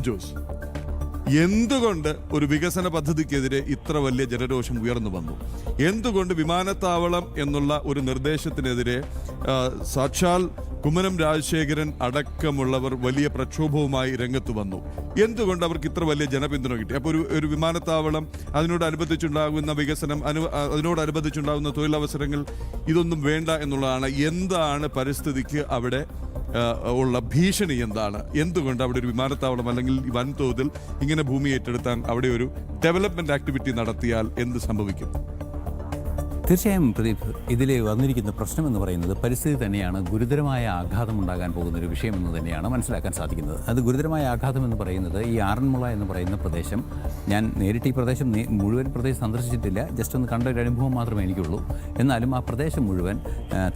ജോസ്, എന്തുകൊണ്ട് ഒരു വികസന പദ്ധതിക്കെതിരെ ഇത്ര വലിയ ജനരോഷം ഉയർന്നു വന്നു? എന്തുകൊണ്ട് വിമാനത്താവളം എന്നുള്ള ഒരു നിർദ്ദേശത്തിനെതിരെ സാക്ഷാൽ കുമ്മനം രാജശേഖരൻ അടക്കമുള്ളവർ വലിയ പ്രക്ഷോഭവുമായി രംഗത്ത് വന്നു? എന്തുകൊണ്ട് അവർക്ക് ഇത്ര വലിയ ജനപിന്തുണ കിട്ടി? അപ്പോൾ ഒരു വിമാനത്താവളം, അതിനോടനുബന്ധിച്ചുണ്ടാകുന്ന വികസനം, അതിനോടനുബന്ധിച്ചുണ്ടാകുന്ന തൊഴിലവസരങ്ങൾ, ഇതൊന്നും വേണ്ട എന്നുള്ളതാണ്. എന്താണ് പരിസ്ഥിതിക്ക് അവിടെ ഉള്ള ഭീഷണി? എന്തുകൊണ്ട് അവിടെ ഒരു വിമാനത്താവളം അല്ലെങ്കിൽ വൻതോതിൽ ഇങ്ങനെ ഭൂമി ഏറ്റെടുത്താൽ അവിടെ ഒരു ഡെവലപ്മെന്റ് ആക്ടിവിറ്റി നടത്തിയാൽ എന്ത് സംഭവിക്കും? തീർച്ചയായും പ്രദീപ്, ഇതിൽ വന്നിരിക്കുന്ന പ്രശ്നം എന്ന് പറയുന്നത് പരിസ്ഥിതി തന്നെയാണ് ഗുരുതരമായ ആഘാതം ഉണ്ടാകാൻ പോകുന്ന ഒരു വിഷയമെന്ന് തന്നെയാണ് മനസ്സിലാക്കാൻ സാധിക്കുന്നത്. അത് ഗുരുതരമായ ആഘാതം എന്ന് പറയുന്നത് ഈ ആറന്മുള എന്ന് പറയുന്ന പ്രദേശം, ഞാൻ നേരിട്ട് ഈ പ്രദേശം മുഴുവൻ പ്രദേശം സന്ദർശിച്ചിട്ടില്ല, ജസ്റ്റ് ഒന്ന് കണ്ട ഒരു അനുഭവം മാത്രമേ എനിക്കുള്ളൂ. എന്നാലും ആ പ്രദേശം മുഴുവൻ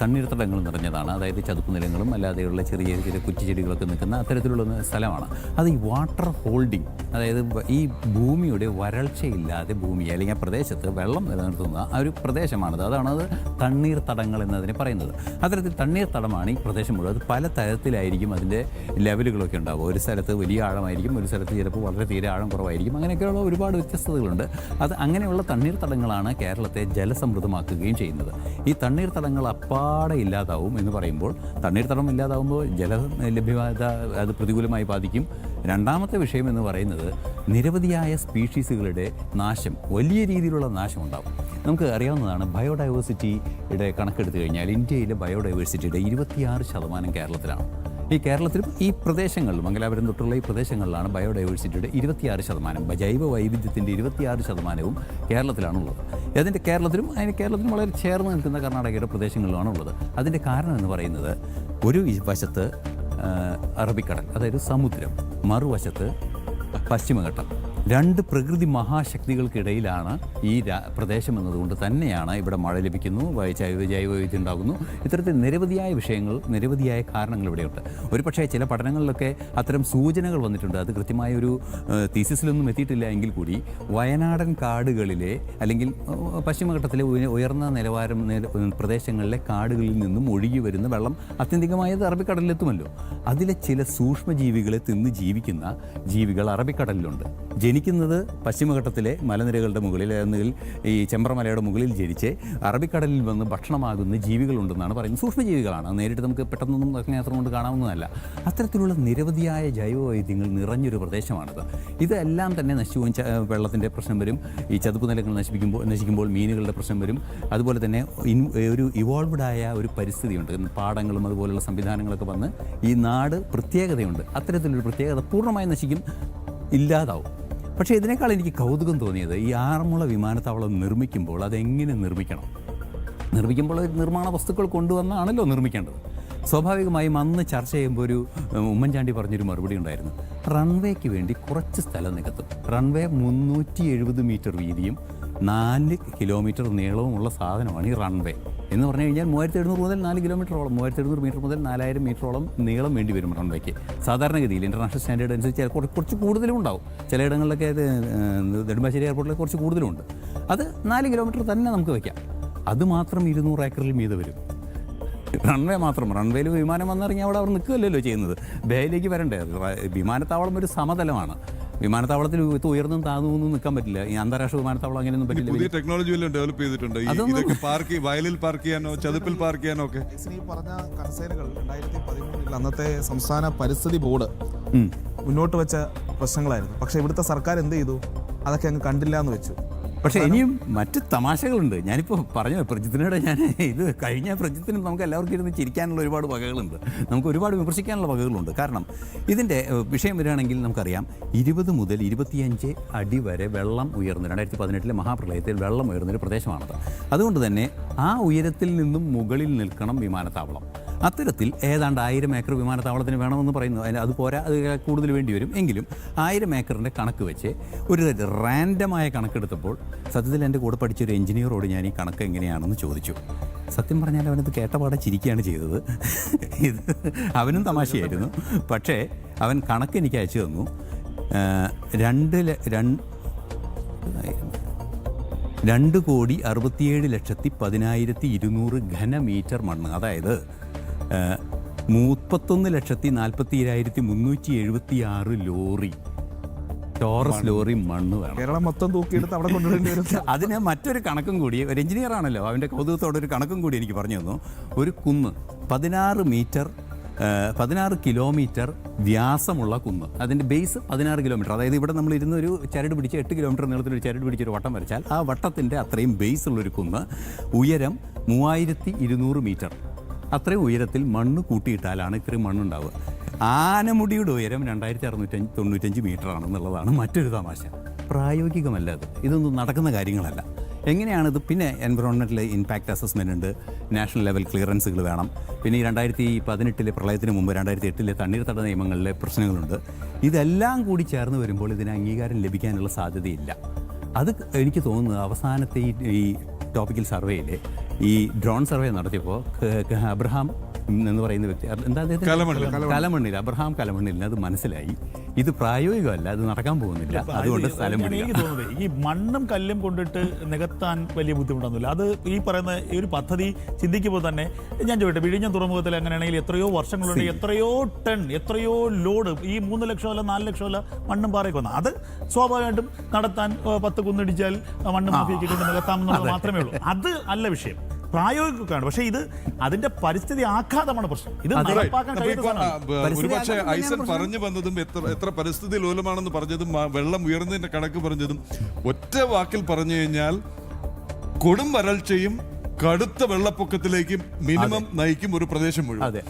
തണ്ണീർത്തടങ്ങൾ നിറഞ്ഞതാണ്. അതായത് ചതുപ്പ് നിലങ്ങളും അല്ലാതെയുള്ള ചെറിയ ചെറിയ കുറ്റിച്ചെടികളൊക്കെ നിൽക്കുന്ന അത്തരത്തിലുള്ള സ്ഥലമാണ്. അത് ഈ വാട്ടർ ഹോൾഡിംഗ്, അതായത് ഈ ഭൂമിയുടെ വരൾച്ചയില്ലാതെ ഭൂമി അല്ലെങ്കിൽ ആ പ്രദേശത്ത് വെള്ളം നിലനിർത്തുന്ന ആ ഒരു പ്രദേശം. അതാണത് തണ്ണീർത്തടങ്ങൾ എന്നതിനെ പറയുന്നത്. അത്തരത്തിൽ തണ്ണീർത്തടമാണ് ഈ പ്രദേശം മുഴുവൻ. അത് പല തരത്തിലായിരിക്കും അതിൻ്റെ ലെവലുകളൊക്കെ ഉണ്ടാവും. ഒരു സ്ഥലത്ത് വലിയ ആഴമായിരിക്കും, ഒരു സ്ഥലത്ത് ചിലപ്പോൾ വളരെ തീരെ ആഴം കുറവായിരിക്കും. അങ്ങനെയൊക്കെയുള്ള ഒരുപാട് വ്യത്യസ്തതകളുണ്ട്. അത് അങ്ങനെയുള്ള തണ്ണീർത്തടങ്ങളാണ് കേരളത്തെ ജലസമൃദ്ധമാക്കുകയും ചെയ്യുന്നത്. ഈ തണ്ണീർത്തടങ്ങൾ അപ്പാടെ ഇല്ലാതാവും എന്ന് പറയുമ്പോൾ, തണ്ണീർത്തടം ഇല്ലാതാവുമ്പോൾ ജല ലഭ്യത അത് പ്രതികൂലമായി ബാധിക്കും. രണ്ടാമത്തെ വിഷയം എന്ന് പറയുന്നത് നിരവധിയായ സ്പീഷീസുകളുടെ നാശം, വലിയ രീതിയിലുള്ള നാശം ഉണ്ടാകും. നമുക്ക് അറിയാവുന്നതാണ്, ബയോഡൈവേഴ്സിറ്റിയുടെ കണക്കെടുത്തു കഴിഞ്ഞാൽ ഇന്ത്യയിലെ ബയോഡൈവേഴ്സിറ്റിയുടെ 26% കേരളത്തിലാണ്. ഈ കേരളത്തിലും ഈ പ്രദേശങ്ങളിലും, മംഗലാപുരം തൊട്ടുള്ള ഈ പ്രദേശങ്ങളിലാണ് ബയോഡൈവേഴ്സിറ്റിയുടെ 26%, ജൈവ വൈവിധ്യത്തിൻ്റെ 26%വും കേരളത്തിലാണുള്ളത്. അതിൻ്റെ കേരളത്തിലും വളരെ ചേർന്ന് നിൽക്കുന്ന കർണാടകയുടെ പ്രദേശങ്ങളിലുമാണ് ഉള്ളത്. അതിൻ്റെ കാരണം എന്ന് പറയുന്നത്, ഒരു വശത്ത് അറബിക്കടൽ, അതായത് സമുദ്രം, മറുവശത്ത് പശ്ചിമഘട്ടം, രണ്ട് പ്രകൃതി മഹാശക്തികൾക്കിടയിലാണ് ഈ പ്രദേശം എന്നതുകൊണ്ട് തന്നെയാണ് ഇവിടെ മഴ ലഭിക്കുന്നു, ജൈവവൈവിധ്യം ഉണ്ടാകുന്നു. ഇത്തരത്തിൽ നിരവധിയായ കാരണങ്ങൾ ഇവിടെയുണ്ട്. ഒരു പക്ഷേ ചില പഠനങ്ങളിലൊക്കെ അത്തരം സൂചനകൾ വന്നിട്ടുണ്ട്. അത് കൃത്യമായ ഒരു തീസിസിലൊന്നും എത്തിയിട്ടില്ല എങ്കിൽ കൂടി, വയനാടൻ കാടുകളിലെ അല്ലെങ്കിൽ പശ്ചിമഘട്ടത്തിലെ ഉയർന്ന നിലവാരം പ്രദേശങ്ങളിലെ കാടുകളിൽ നിന്നും ഒഴുകി വരുന്ന വെള്ളം ആത്യന്തികമായത് അറബിക്കടലിലെത്തുമല്ലോ. അതിലെ ചില സൂക്ഷ്മജീവികളെ തിന്ന് ജീവിക്കുന്ന ജീവികൾ അറബിക്കടലിലുണ്ട്. ജനിക്കുന്നത് പശ്ചിമഘട്ടത്തിലെ മലനിരകളുടെ മുകളിൽ, അല്ലെങ്കിൽ ഈ ചെമ്പ്രമലയുടെ മുകളിൽ ജനിച്ച് അറബിക്കടലിൽ വന്ന് ഭക്ഷണമാകുന്ന ജീവികളുണ്ടെന്നാണ് പറയുന്നത്. സൂക്ഷ്മജീവികളാണ്, നേരിട്ട് നമുക്ക് പെട്ടെന്നൊന്നും അഗ്നേത്രം കൊണ്ട് കാണാവുന്നതല്ല. അത്തരത്തിലുള്ള നിരവധിയായ ജൈവവൈവിധ്യങ്ങൾ നിറഞ്ഞൊരു പ്രദേശമാണിത്. ഇതെല്ലാം തന്നെ നശിച്ചു. വെള്ളത്തിൻ്റെ പ്രശ്നം വരും, ഈ ചതുപ്പ് നിലങ്ങൾ നശിക്കുമ്പോൾ മീനുകളുടെ പ്രശ്നം വരും. അതുപോലെ തന്നെ ഒരു ഇവോൾവ്ഡായ ഒരു പരിസ്ഥിതിയുണ്ട്. പാടങ്ങളും അതുപോലുള്ള സംവിധാനങ്ങളൊക്കെ വന്ന് ഈ നാട് പ്രത്യേകതയുണ്ട്. അത്തരത്തിലൊരു പ്രത്യേകത പൂർണ്ണമായി നശിക്കും, ഇല്ലാതാവും. പക്ഷേ ഇതിനേക്കാൾ എനിക്ക് കൗതുകം തോന്നിയത്, ഈ ആറന്മുള വിമാനത്താവളം നിർമ്മിക്കുമ്പോൾ അതെങ്ങനെ നിർമ്മിക്കുമ്പോൾ നിർമ്മാണ വസ്തുക്കൾ കൊണ്ടുവന്നാണല്ലോ നിർമ്മിക്കേണ്ടത്. സ്വാഭാവികമായും അന്ന് ചർച്ച ചെയ്യുമ്പോൾ ഒരു ഉമ്മൻചാണ്ടി പറഞ്ഞൊരു മറുപടി ഉണ്ടായിരുന്നു, റൺവേക്ക് വേണ്ടി കുറച്ച് സ്ഥലം നികത്തും. റൺവേ 370 മീറ്റർ വീതിയും 4 കിലോമീറ്റർ നീളവുമുള്ള സാധനമാണ് ഈ റൺവേ എന്ന് പറഞ്ഞു കഴിഞ്ഞാൽ. 3700 മുതൽ 4 കിലോമീറ്ററോളം, 3700 മീറ്റർ മുതൽ 4000 മീറ്ററോളം നീളം വേണ്ടി വരും റൺവേക്ക്. സാധാരണഗതിയിൽ ഇൻ്റർനാഷണൽ സ്റ്റാൻഡേർഡ് അനുസരിച്ച് കുറച്ച് കൂടുതലും ഉണ്ടാവും. ചിലയിടങ്ങളിലൊക്കെ നെടുമ്പാശ്ശേരി എയർപോർട്ടിൽ കുറച്ച് കൂടുതലുണ്ട്. അത് 4 കിലോമീറ്റർ തന്നെ നമുക്ക് വയ്ക്കാം. അത് മാത്രം 200 ഏക്കറിൽ മീതെ വരും. റൺവേ മാത്രം. റൺവേയിൽ വിമാനം വന്നിറങ്ങി അവിടെ നിൽക്കുകയല്ലോ ചെയ്യുന്നത്. ബേയിലേക്ക് വരണ്ടേ? വിമാനത്താവളം ഒരു സമതലമാണ്. വിമാനത്താവളത്തിൽ ഉയർന്നും താഴ്ന്നും നിൽക്കാൻ പറ്റില്ല. ഈ അന്താരാഷ്ട്ര വിമാനത്താവളം അങ്ങനെയൊന്നും പറ്റില്ല. പുതിയ ടെക്നോളജി വല്ലതും ഡെവലപ്പ് ചെയ്തിട്ടുണ്ട് വയലിൽ പാർക്ക് ചെയ്യാനോ ചതുപ്പിൽ പാർക്ക് ചെയ്യാനോ ഒക്കെ? ഈ പറഞ്ഞ കൺസേനുകൾ 2013 അന്നത്തെ സംസ്ഥാന പരിസ്ഥിതി ബോർഡ് മുന്നോട്ട് വെച്ച പ്രശ്നങ്ങളായിരുന്നു. പക്ഷേ ഇവിടുത്തെ സർക്കാർ എന്ത് ചെയ്തു? അതൊക്കെ അങ്ങ് കണ്ടില്ല എന്ന് വെച്ചു. പക്ഷേ ഇനിയും മറ്റ് തമാശകളുണ്ട്. ഞാനിപ്പോൾ പറഞ്ഞു പ്രജിത്തിനോട്, ഇത് കഴിഞ്ഞ പ്രജിത്തിനും നമുക്ക് എല്ലാവർക്കും ഇരുന്ന് ചിരിക്കാനുള്ള ഒരുപാട് വകകളുണ്ട്, നമുക്ക് ഒരുപാട് വിമർശിക്കാനുള്ള വകകളുണ്ട്. കാരണം ഇതിൻ്റെ വിഷയം വരികയാണെങ്കിൽ നമുക്കറിയാം, 20 മുതൽ 25 അടി വരെ വെള്ളം ഉയർന്നു. 2018 മഹാപ്രളയത്തിൽ വെള്ളം ഉയർന്നൊരു പ്രദേശമാണത്. അതുകൊണ്ട് തന്നെ ആ ഉയരത്തിൽ നിന്നും മുകളിൽ നിൽക്കണം വിമാനത്താവളം. അത്തരത്തിൽ ഏതാണ്ട് 1000 ഏക്കർ വിമാനത്താവളത്തിന് വേണമെന്ന് പറയുന്നു. അത് പോരാ, അത് കൂടുതൽ വേണ്ടി വരും. എങ്കിലും 1000 ഏക്കറിൻ്റെ കണക്ക് വെച്ച് ഒരു റാൻഡമായ കണക്കെടുത്തപ്പോൾ, സത്യത്തിൽ എൻ്റെ കൂടെ പഠിച്ചൊരു എഞ്ചിനീയറോട് ഞാൻ ഈ കണക്ക് എങ്ങനെയാണെന്ന് ചോദിച്ചു. സത്യം പറഞ്ഞാൽ അവനത് കേട്ടപാടെ ചിരിക്കുകയാണ് ചെയ്തത്. ഇത് അവനും തമാശയായിരുന്നു. പക്ഷേ അവൻ കണക്ക് എനിക്ക് അയച്ചു തന്നു. 2,67,10,200 ഘനമീറ്റർ മണ്ണ്, അതായത് 31,42,376 ലോറി ടോറസ് ലോറി മണ്ണ് വേണം. കേരളം മൊത്തം തൂക്കിയെടുത്ത് അവിടെ കൊണ്ടുവരേണ്ടി വരും. അതിന് മറ്റൊരു കണക്കും കൂടി, ഒരു എഞ്ചിനീയർ ആണല്ലോ, അവൻ്റെ കൗതുകത്തോടെ ഒരു കണക്കും കൂടി എനിക്ക് പറഞ്ഞു തന്നു. ഒരു കുന്ന് 16 കിലോമീറ്റർ വ്യാസമുള്ള കുന്ന്, അതിൻ്റെ ബേസ് 16 കിലോമീറ്റർ, അതായത് ഇവിടെ നമ്മൾ ഇരുന്ന് ഒരു ചരട് പിടിച്ച് 8 കിലോമീറ്റർ നീളത്തിലൊരു ചരട് പിടിച്ചൊരു വട്ടം വരച്ചാൽ ആ വട്ടത്തിൻ്റെ അത്രയും ബേസ് ഉള്ളൊരു കുന്ന്, ഉയരം 3200 മീറ്റർ. അത്രയും ഉയരത്തിൽ മണ്ണ് കൂട്ടിയിട്ടാലാണ് ഇത്രയും മണ്ണുണ്ടാവുക. ആനമുടിയുടെ ഉയരം 2695 മീറ്റർ ആണെന്നുള്ളതാണ് മറ്റൊരു തമാശ. പ്രായോഗികമല്ല അത്, ഇതൊന്നും നടക്കുന്ന കാര്യങ്ങളല്ല. എങ്ങനെയാണിത്? പിന്നെ എൻവറോൺമെൻറ്റൽ ഇമ്പാക്റ്റ് അസസ്മെൻ്റ് ഉണ്ട്, നാഷണൽ ലെവൽ ക്ലിയറൻസുകൾ വേണം. പിന്നെ ഈ 2018 പ്രളയത്തിന് മുമ്പ് 2008 തണ്ണീർത്തട നിയമങ്ങളിലെ പ്രശ്നങ്ങളുണ്ട്. ഇതെല്ലാം കൂടി ചേർന്ന് വരുമ്പോൾ ഇതിന് അംഗീകാരം ലഭിക്കാനുള്ള സാധ്യതയില്ല. അത് എനിക്ക് തോന്നുന്നത് അവസാനത്തെ ഈ ടോപ്പിക്കൽ സർവേയിൽ ഈ ഡ്രോൺ സർവേ നടത്തിയപ്പോൾ അബ്രഹാം എന്ന് പറയുന്ന വ്യക്തി, എന്താ കലമണ്ണിൽ, അബ്രഹാം കലമണ്ണിലിന് അത് മനസ്സിലായി, ഇത് പ്രായോഗികമല്ല, അത് നടക്കാൻ പോകുന്നില്ല, അതുകൊണ്ട് സ്ഥലം എനിക്ക് തോന്നുന്നത് ഈ മണ്ണും കല്ലും കൊണ്ടിട്ട് നികത്താൻ വലിയ ബുദ്ധിമുട്ടൊന്നുമില്ല. അത് ഈ പറയുന്ന ഈ ഒരു പദ്ധതി ചിന്തിക്കുമ്പോൾ തന്നെ ഞാൻ ചോദിട്ടെ, വിഴിഞ്ഞം തുറമുഖത്തിൽ അങ്ങനെയാണെങ്കിൽ എത്രയോ വർഷങ്ങളുണ്ട്, എത്രയോ ടൺ, എത്രയോ ലോഡ്, ഈ 3 ലക്ഷം അല്ല 4 ലക്ഷം അല്ല മണ്ണും പാറയൊക്കെ വന്നു. അത് സ്വാഭാവികമായിട്ടും നടത്താൻ 10 കുന്നിടിച്ചാൽ മണ്ണ് മാഫിയയ്ക്ക് കൊണ്ട് നികത്താമെന്നുള്ളത് മാത്രമേ ഉള്ളൂ. അത് അല്ല വിഷയം, പ്രായോഗികമാണ്. പക്ഷേ ഇത് അതിന്റെ പരിസ്ഥിതി ആഘാതമാണ് പ്രശ്നം. ഇത് നടപ്പാക്കാൻ കഴിയുന്ന സാധനമാണ്. ഒരുപക്ഷെ ഐസൻ പറഞ്ഞു വന്നതും എത്ര പരിസ്ഥിതി ലോലമാണെന്ന് പറഞ്ഞതും വെള്ളം ഉയർന്നതിന്റെ കണക്ക് പറഞ്ഞതും ഒറ്റ വാക്കിൽ പറഞ്ഞു കഴിഞ്ഞാൽ കൊടും വരൾച്ചയും കടുത്ത വെള്ളപ്പൊക്കത്തിലേക്കും മിനിമം നയിക്കും ഒരു പ്രദേശം മുഴുവൻ.